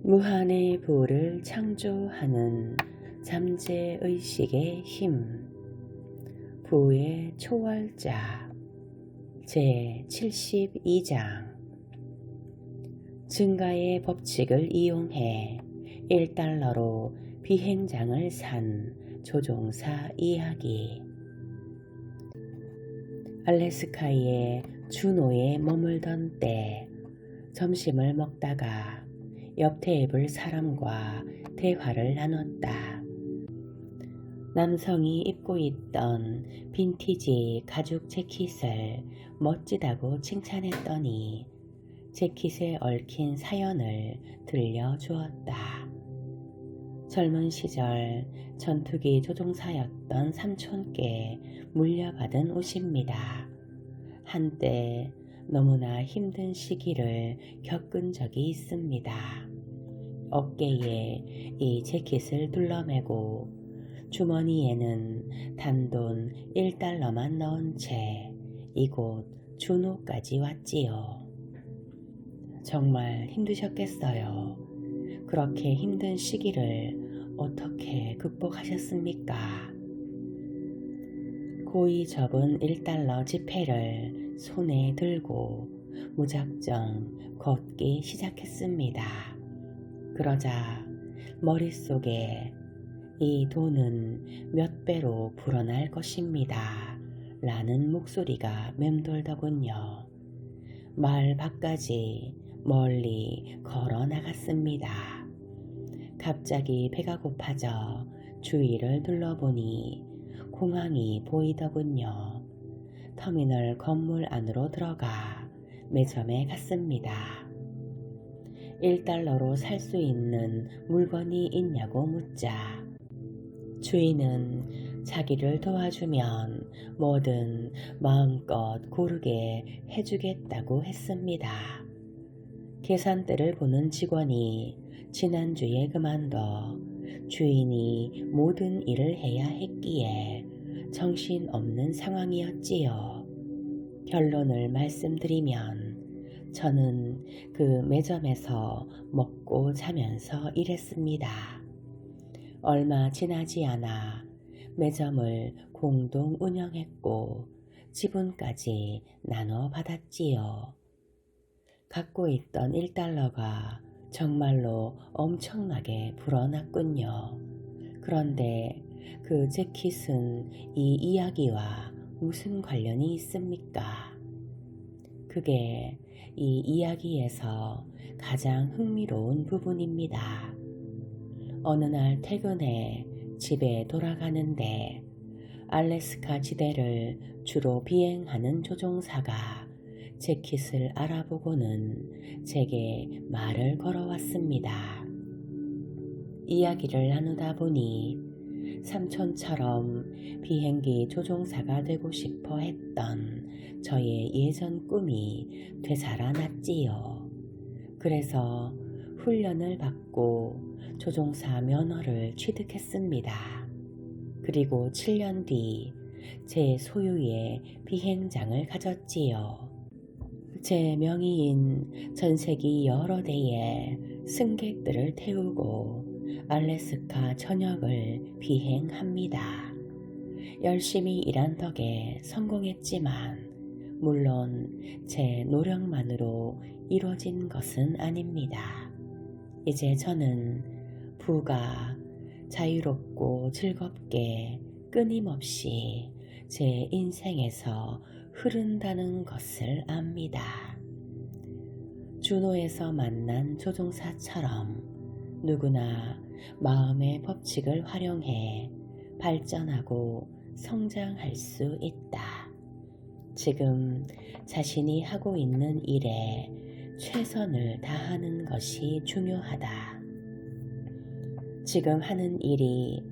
무한의 부를 창조하는 잠재의식의 힘. 부의 초월자 제72장. 증가의 법칙을 이용해 1달러로 비행장을 산 조종사 이야기. 알래스카의 주노에 머물던 때 점심을 먹다가 옆 테이블 사람과 대화를 나눴다. 남성이 입고 있던 빈티지 가죽 재킷을 멋지다고 칭찬했더니 재킷에 얽힌 사연을 들려주었다. 젊은 시절 전투기 조종사였던 삼촌께 물려받은 옷입니다. 한때 너무나 힘든 시기를 겪은 적이 있습니다. 어깨에 이 재킷을 둘러매고 주머니에는 단돈 1달러만 넣은 채 이곳 주노까지 왔지요. 정말 힘드셨겠어요. 그렇게 힘든 시기를 어떻게 극복하셨습니까? 고이 접은 1달러 지폐를 손에 들고 무작정 걷기 시작했습니다. 그러자 머릿속에 이 돈은 몇 배로 불어날 것입니다. 라는 목소리가 맴돌더군요. 마을 밖까지 멀리 걸어 나갔습니다. 갑자기 배가 고파져 주위를 둘러보니 공항이 보이더군요. 터미널 건물 안으로 들어가 매점에 갔습니다. 1달러로 살 수 있는 물건이 있냐고 묻자 주인은 자기를 도와주면 뭐든 마음껏 고르게 해주겠다고 했습니다. 계산대를 보는 직원이 지난주에 그만둬 주인이 모든 일을 해야 했기에 정신없는 상황이었지요. 결론을 말씀드리면 저는 그 매점에서 먹고 자면서 일했습니다. 얼마 지나지 않아 매점을 공동 운영했고 지분까지 나눠 받았지요. 갖고 있던 1달러가 정말로 엄청나게 불어났군요. 그런데 그 재킷은 이 이야기와 무슨 관련이 있습니까? 그게 이 이야기에서 가장 흥미로운 부분입니다. 어느 날 퇴근해 집에 돌아가는데 알래스카 지대를 주로 비행하는 조종사가 재킷을 알아보고는 제게 말을 걸어왔습니다. 이야기를 나누다 보니 삼촌처럼 비행기 조종사가 되고 싶어 했던 저의 예전 꿈이 되살아났지요. 그래서 훈련을 받고 조종사 면허를 취득했습니다. 그리고 7년 뒤 제 소유의 비행장을 가졌지요. 제 명의인 전세기 여러 대의 승객들을 태우고 알래스카 전역을 비행합니다. 열심히 일한 덕에 성공했지만 물론 제 노력만으로 이루어진 것은 아닙니다. 이제 저는 부가 자유롭고 즐겁게 끊임없이 제 인생에서 흐른다는 것을 압니다. 주노에서 만난 조종사처럼 누구나 마음의 법칙을 활용해 발전하고 성장할 수 있다. 지금 자신이 하고 있는 일에 최선을 다하는 것이 중요하다. 지금 하는 일이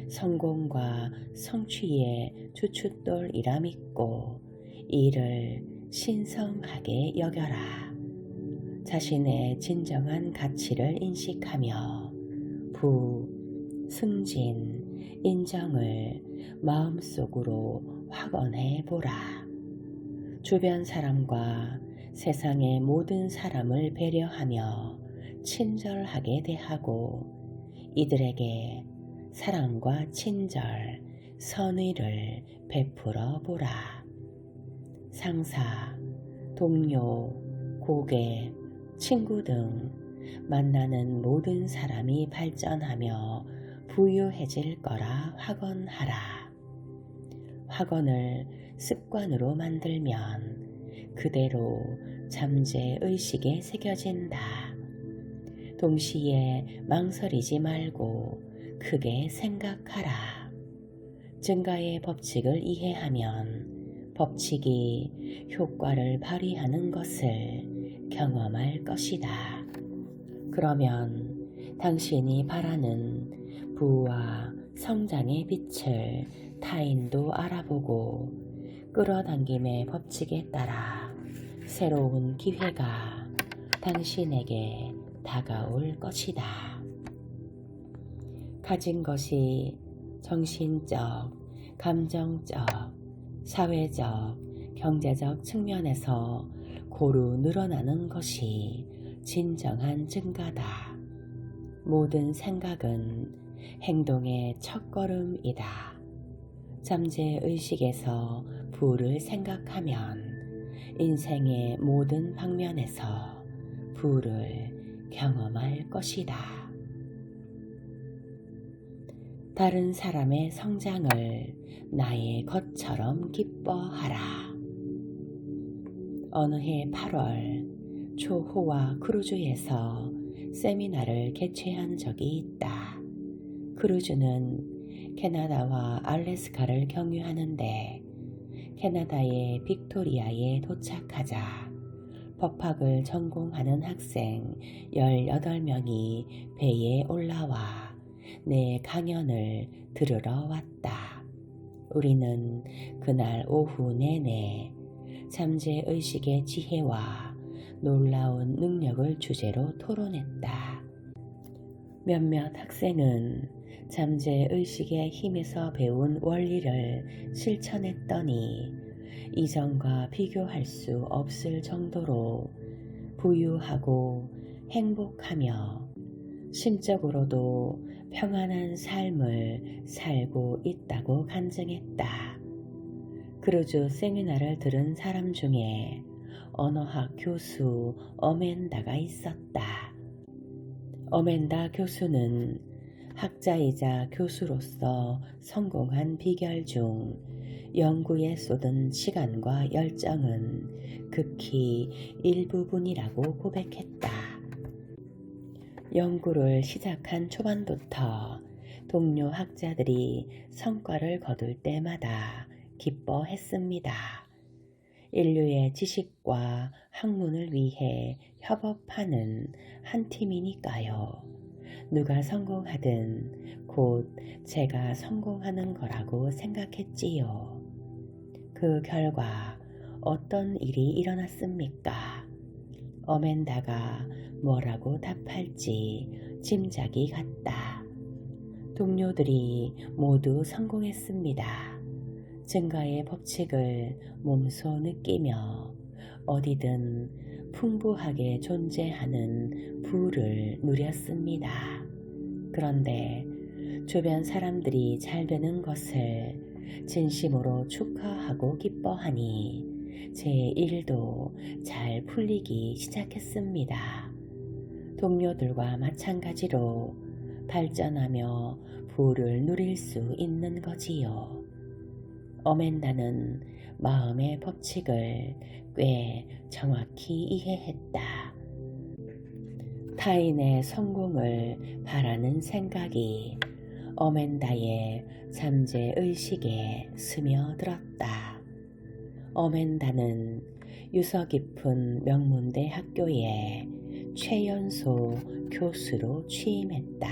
성공과 성취의 주춧돌이라 믿고 이를 신성하게 여겨라. 자신의 진정한 가치를 인식하며 부, 승진, 인정을 마음속으로 확언해 보라. 주변 사람과 세상의 모든 사람을 배려하며 친절하게 대하고 이들에게 사랑과 친절, 선의를 베풀어 보라. 상사, 동료, 고객, 친구 등 만나는 모든 사람이 발전하며 부유해질 거라 확언하라. 확언을 습관으로 만들면 그대로 잠재의식에 새겨진다. 동시에 망설이지 말고 크게 생각하라. 증가의 법칙을 이해하면 법칙이 효과를 발휘하는 것을 경험할 것이다. 그러면 당신이 바라는 부와 성장의 빛을 타인도 알아보고 끌어당김의 법칙에 따라 새로운 기회가 당신에게 다가올 것이다. 가진 것이 정신적, 감정적, 사회적, 경제적 측면에서 고루 늘어나는 것이 진정한 증가다. 모든 생각은 행동의 첫걸음이다. 잠재의식에서 부를 생각하면 인생의 모든 방면에서 부를 경험할 것이다. 다른 사람의 성장을 나의 것처럼 기뻐하라. 어느 해 8월 초호와 크루즈에서 세미나를 개최한 적이 있다. 크루즈는 캐나다와 알래스카를 경유하는데 캐나다의 빅토리아에 도착하자 법학을 전공하는 학생 18명이 배에 올라와 내 강연을 들으러 왔다. 우리는 그날 오후 내내 잠재의식의 지혜와 놀라운 능력을 주제로 토론했다. 몇몇 학생은 잠재의식의 힘에서 배운 원리를 실천했더니 이전과 비교할 수 없을 정도로 부유하고 행복하며 심적으로도 평안한 삶을 살고 있다고 간증했다. 크루즈 세미나를 들은 사람 중에 언어학 교수 어멘다가 있었다. 어멘다 교수는 학자이자 교수로서 성공한 비결 중 연구에 쏟은 시간과 열정은 극히 일부분이라고 고백했다. 연구를 시작한 초반부터 동료 학자들이 성과를 거둘 때마다 기뻐했습니다. 인류의 지식과 학문을 위해 협업하는 한 팀이니까요. 누가 성공하든 곧 제가 성공하는 거라고 생각했지요. 그 결과 어떤 일이 일어났습니까? 어멘다가 뭐라고 답할지 짐작이 갔다. 동료들이 모두 성공했습니다. 증가의 법칙을 몸소 느끼며 어디든 풍부하게 존재하는 부를 누렸습니다. 그런데 주변 사람들이 잘 되는 것을 진심으로 축하하고 기뻐하니 제 일도 잘 풀리기 시작했습니다. 동료들과 마찬가지로 발전하며 부를 누릴 수 있는 거지요. 어멘다는 마음의 법칙을 꽤 정확히 이해했다. 타인의 성공을 바라는 생각이 어멘다의 잠재의식에 스며들었다. 어멘다는 유서 깊은 명문대 학교에 최연소 교수로 취임했다.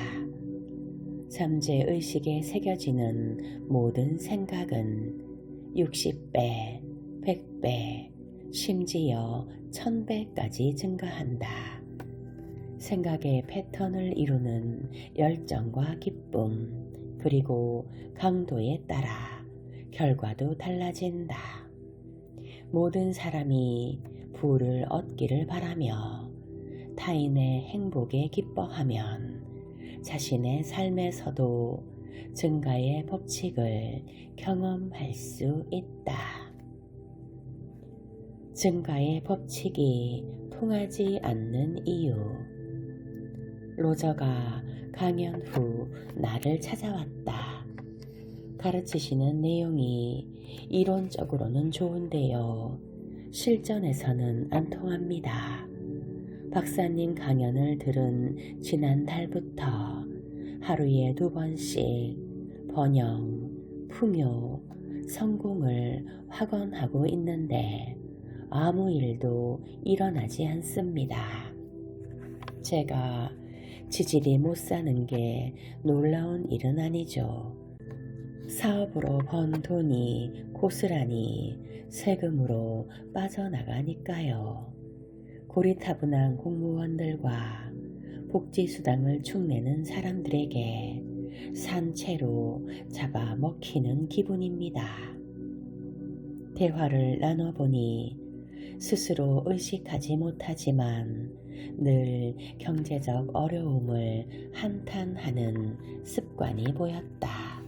잠재의식에 새겨지는 모든 생각은 60배, 100배, 심지어 1000배까지 증가한다. 생각의 패턴을 이루는 열정과 기쁨, 그리고 강도에 따라 결과도 달라진다. 모든 사람이 부를 얻기를 바라며 타인의 행복에 기뻐하면 자신의 삶에서도 증가의 법칙을 경험할 수 있다. 증가의 법칙이 통하지 않는 이유. 로저가 강연 후 나를 찾아왔다. 가르치시는 내용이 이론적으로는 좋은데요. 실전에서는 안 통합니다. 박사님 강연을 들은 지난달부터 하루에 2번씩 번영, 풍요, 성공을 확언하고 있는데 아무 일도 일어나지 않습니다. 제가 지질이 못 사는 게 놀라운 일은 아니죠. 사업으로 번 돈이 고스란히 세금으로 빠져나가니까요. 고리타분한 공무원들과 복지수당을 축내는 사람들에게 산채로 잡아먹히는 기분입니다. 대화를 나눠보니 스스로 의식하지 못하지만 늘 경제적 어려움을 한탄하는 습관이 보였다.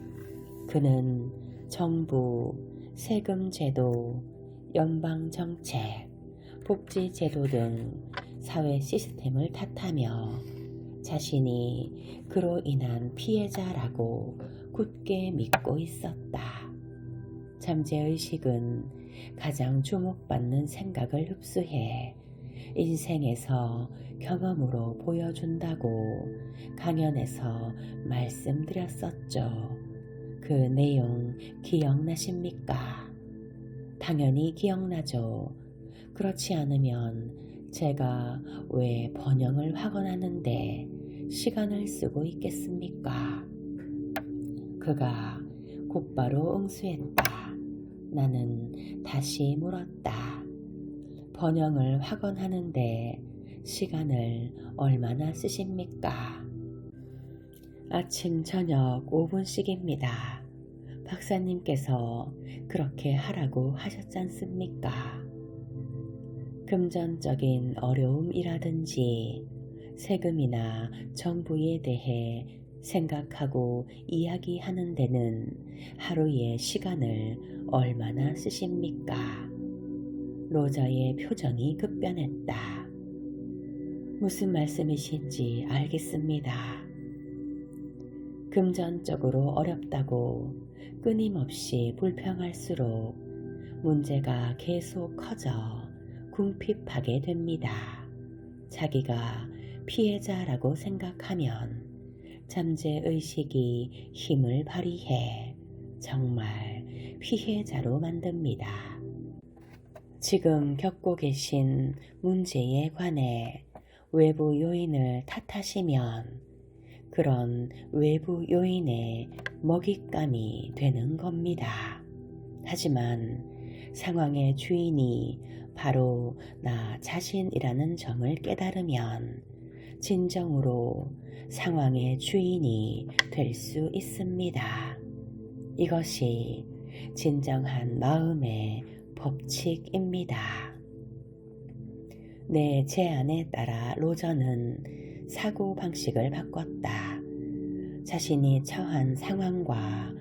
그는 정부, 세금제도, 연방정책, 복지제도 등 사회 시스템을 탓하며 자신이 그로 인한 피해자라고 굳게 믿고 있었다. 잠재의식은 가장 주목받는 생각을 흡수해 인생에서 경험으로 보여준다고 강연에서 말씀드렸었죠. 그 내용 기억나십니까? 당연히 기억나죠. 그렇지 않으면 제가 왜 번영을 확언하는데 시간을 쓰고 있겠습니까? 그가 곧바로 응수했다. 나는 다시 물었다. 번영을 확언하는데 시간을 얼마나 쓰십니까? 아침 저녁 5분씩입니다. 박사님께서 그렇게 하라고 하셨잖습니까? 금전적인 어려움이라든지 세금이나 정부에 대해 생각하고 이야기하는 데는 하루에 시간을 얼마나 쓰십니까? 로저의 표정이 급변했다. 무슨 말씀이신지 알겠습니다. 금전적으로 어렵다고 끊임없이 불평할수록 문제가 계속 커져 궁핍하게 됩니다. 자기가 피해자라고 생각하면 잠재의식이 힘을 발휘해 정말 피해자로 만듭니다. 지금 겪고 계신 문제에 관해 외부 요인을 탓하시면 그런 외부 요인에 먹잇감이 되는 겁니다. 하지만 상황의 주인이 바로 나 자신이라는 점을 깨달으면 진정으로 상황의 주인이 될 수 있습니다. 이것이 진정한 마음의 법칙입니다. 내 제안에 따라 로저는 사고방식을 바꿨다. 자신이 처한 상황과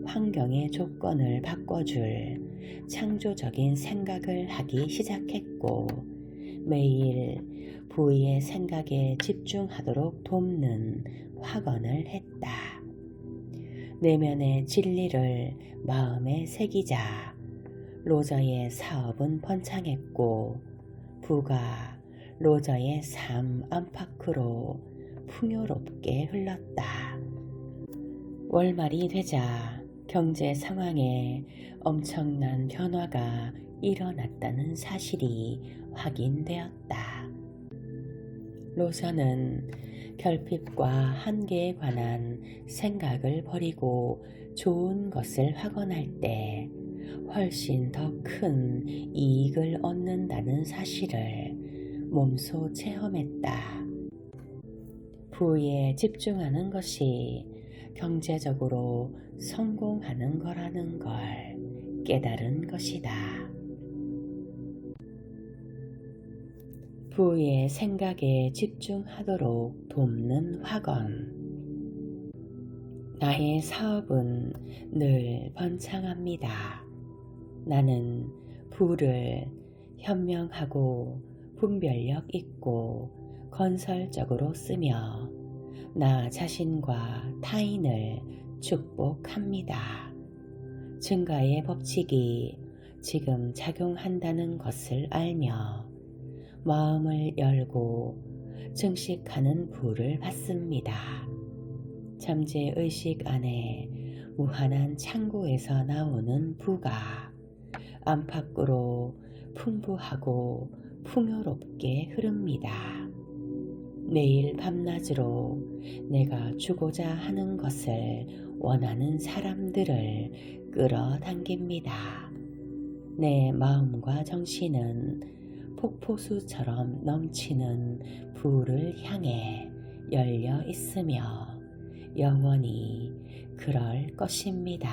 환경의 조건을 바꿔줄 창조적인 생각을 하기 시작했고 매일 부의 생각에 집중하도록 돕는 확언을 했다. 내면의 진리를 마음에 새기자 로저의 사업은 번창했고 부가 로저의 삶 안팎으로 풍요롭게 흘렀다. 월말이 되자 경제 상황에 엄청난 변화가 일어났다는 사실이 확인되었다. 로저는 결핍과 한계에 관한 생각을 버리고 좋은 것을 확언할 때 훨씬 더 큰 이익을 얻는다는 사실을 몸소 체험했다. 부에 집중하는 것이 경제적으로 성공하는 거라는 걸 깨달은 것이다. 부의 생각에 집중하도록 돕는 학원. 나의 사업은 늘 번창합니다. 나는 부를 현명하고 분별력 있고 건설적으로 쓰며 나 자신과 타인을 축복합니다. 증가의 법칙이 지금 작용한다는 것을 알며 마음을 열고 증식하는 부를 받습니다. 잠재의식 안에 무한한 창고에서 나오는 부가 안팎으로 풍부하고 풍요롭게 흐릅니다. 매일 밤낮으로 내가 주고자 하는 것을 원하는 사람들을 끌어당깁니다. 내 마음과 정신은 폭포수처럼 넘치는 부를 향해 열려 있으며 영원히 그럴 것입니다.